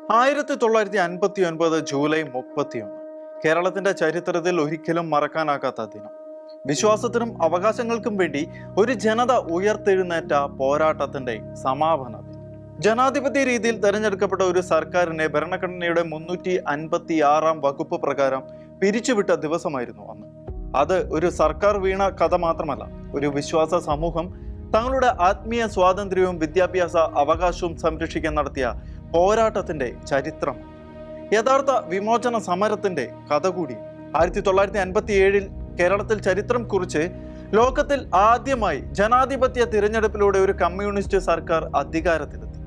1959 July 31 കേരളത്തിന്റെ ചരിത്രത്തിൽ ഒരിക്കലും മറക്കാനാകാത്ത ദിനം. വിശ്വാസത്തിനും അവകാശങ്ങൾക്കും വേണ്ടി ഒരു ജനത ഉയർത്തെഴുന്നേറ്റ പോരാട്ടത്തിന്റെ സമാപന ദിനം. ജനാധിപത്യ രീതിയിൽ തെരഞ്ഞെടുക്കപ്പെട്ട ഒരു സർക്കാരിനെ ഭരണഘടനയുടെ 356 വകുപ്പ് പ്രകാരം പിരിച്ചുവിട്ട ദിവസമായിരുന്നു അന്ന്. അത് ഒരു സർക്കാർ വീണ കഥ മാത്രമല്ല, ഒരു വിശ്വാസ സമൂഹം തങ്ങളുടെ ആത്മീയ സ്വാതന്ത്ര്യവും വിദ്യാഭ്യാസ അവകാശവും സംരക്ഷിക്കാൻ നടത്തിയ പോരാട്ടത്തിന്റെ ചരിത്രം, യഥാർത്ഥ വിമോചന സമരത്തിന്റെ കഥ കൂടി. 1957 കേരളത്തിൽ ചരിത്രം കുറിച്ച് ലോകത്തിൽ ആദ്യമായി ജനാധിപത്യ തിരഞ്ഞെടുപ്പിലൂടെ ഒരു കമ്മ്യൂണിസ്റ്റ് സർക്കാർ അധികാരത്തിലെത്തി.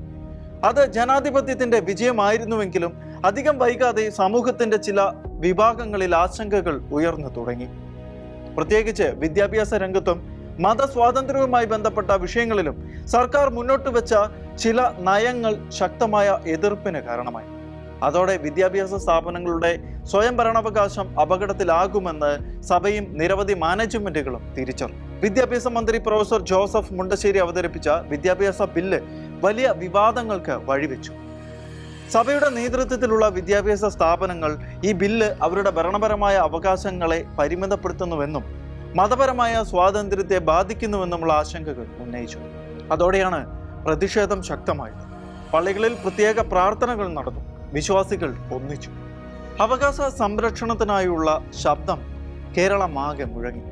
അത് ജനാധിപത്യത്തിന്റെ വിജയമായിരുന്നുവെങ്കിലും അധികം വൈകാതെ സമൂഹത്തിന്റെ ചില വിഭാഗങ്ങളിൽ ആശങ്കകൾ ഉയർന്നു തുടങ്ങി. പ്രത്യേകിച്ച് വിദ്യാഭ്യാസ രംഗത്തും മതസ്വാതന്ത്ര്യവുമായി ബന്ധപ്പെട്ട വിഷയങ്ങളിലും സർക്കാർ മുന്നോട്ട് വെച്ച ചില നയങ്ങൾ ശക്തമായ എതിർപ്പിന് കാരണമായി. അതോടെ വിദ്യാഭ്യാസ സ്ഥാപനങ്ങളുടെ സ്വയംഭരണാവകാശം അപകടത്തിലാകുമെന്ന് സഭയും നിരവധി മാനേജ്മെന്റുകളും തിരിച്ചറിഞ്ഞു. വിദ്യാഭ്യാസ മന്ത്രി പ്രൊഫസർ ജോസഫ് മുണ്ടശ്ശേരി അവതരിപ്പിച്ച വിദ്യാഭ്യാസ ബില്ല് വലിയ വിവാദങ്ങൾക്ക് വഴിവെച്ചു. സഭയുടെ നേതൃത്വത്തിലുള്ള വിദ്യാഭ്യാസ സ്ഥാപനങ്ങൾ ഈ ബില്ല് അവരുടെ ഭരണപരമായ അവകാശങ്ങളെ പരിമിതപ്പെടുത്തുന്നുവെന്നും മതപരമായ സ്വാതന്ത്ര്യത്തെ ബാധിക്കുന്നുവെന്നുമുള്ള ആശങ്കകൾ ഉന്നയിച്ചു. അതോടെയാണ് പ്രതിഷേധം ശക്തമായത്. പള്ളികളിൽ പ്രത്യേക പ്രാർത്ഥനകൾ നടന്നു. വിശ്വാസികൾ ഒന്നിച്ചു. അവകാശ സംരക്ഷണത്തിനായുള്ള ശബ്ദം കേരളമാകെ മുഴങ്ങി.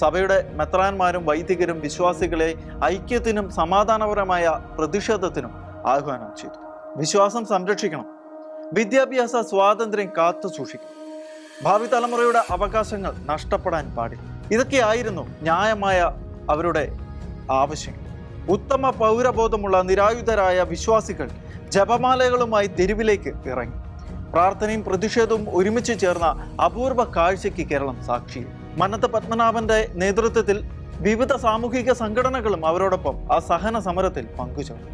സഭയുടെ മെത്രാന്മാരും വൈദികരും വിശ്വാസികളെ ഐക്യത്തിനും സമാധാനപരമായ പ്രതിഷേധത്തിനും ആഹ്വാനം ചെയ്തു. വിശ്വാസം സംരക്ഷിക്കണം, വിദ്യാഭ്യാസ സ്വാതന്ത്ര്യം കാത്തു സൂക്ഷിക്കണം, ഭാവി തലമുറയുടെ അവകാശങ്ങൾ നഷ്ടപ്പെടാൻ പാടില്ല. ഇതൊക്കെയായിരുന്നു ന്യായമായ അവരുടെ ആവശ്യങ്ങൾ. ഉത്തമ പൗരബോധമുള്ള നിരായുധരായ വിശ്വാസികൾ ജപമാലകളുമായി തെരുവിലേക്ക് ഇറങ്ങി. പ്രാർത്ഥനയും പ്രതിഷേധവും ഒരുമിച്ച് ചേർന്ന അപൂർവ കാഴ്ചയ്ക്ക് കേരളം സാക്ഷിയായി. മന്നത്ത് പത്മനാഭന്റെ നേതൃത്വത്തിൽ വിവിധ സാമൂഹിക സംഘടനകളും അവരോടൊപ്പം ആ സഹന സമരത്തിൽ പങ്കുചേർന്നു.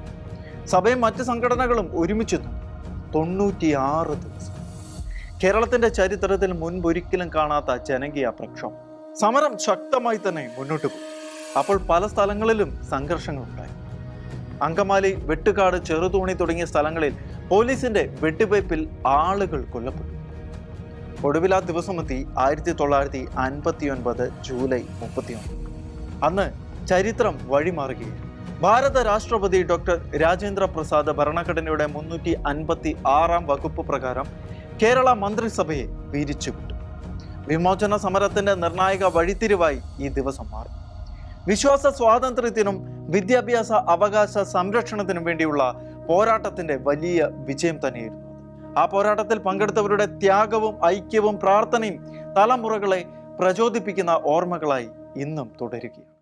സഭയും മറ്റ് സംഘടനകളും ഒരുമിച്ച് 96 ദിവസം. കേരളത്തിന്റെ ചരിത്രത്തിൽ മുൻപൊരിക്കലും കാണാത്ത ജനകീയ പ്രക്ഷോഭം. സമരം ശക്തമായി തന്നെ മുന്നോട്ട് പോയി. അപ്പോൾ പല സ്ഥലങ്ങളിലും സംഘർഷങ്ങളുണ്ടായി. അങ്കമാലി, വെട്ടുകാട്, ചെറുതോണി തുടങ്ങിയ സ്ഥലങ്ങളിൽ പോലീസിന്റെ വെടിവയ്പിൽ ആളുകൾ കൊല്ലപ്പെട്ടു. ഒടുവിൽ ആ ദിവസമെത്തി 1959 ജൂലൈ 31. അന്ന് ചരിത്രം വഴിമാറുകയായിരുന്നു. ഭാരത രാഷ്ട്രപതി ഡോക്ടർ രാജേന്ദ്ര പ്രസാദ് ഭരണഘടനയുടെ 356 വകുപ്പ് പ്രകാരം കേരള മന്ത്രിസഭയെ പിരിച്ചുവിട്ടു. വിമോചന സമരത്തിന്റെ നിർണായക വഴിത്തിരിവായി ഈ ദിവസം മാറി. വിശ്വാസ സ്വാതന്ത്ര്യത്തിനും വിദ്യാഭ്യാസ അവകാശ സംരക്ഷണത്തിനും വേണ്ടിയുള്ള പോരാട്ടത്തിന്റെ വലിയ വിജയം തന്നെയായിരുന്നു. ആ പോരാട്ടത്തിൽ പങ്കെടുത്തവരുടെ ത്യാഗവും ഐക്യവും പ്രാർത്ഥനയും തലമുറകളെ പ്രചോദിപ്പിക്കുന്ന ഓർമ്മകളായി ഇന്നും തുടരുകയാണ്.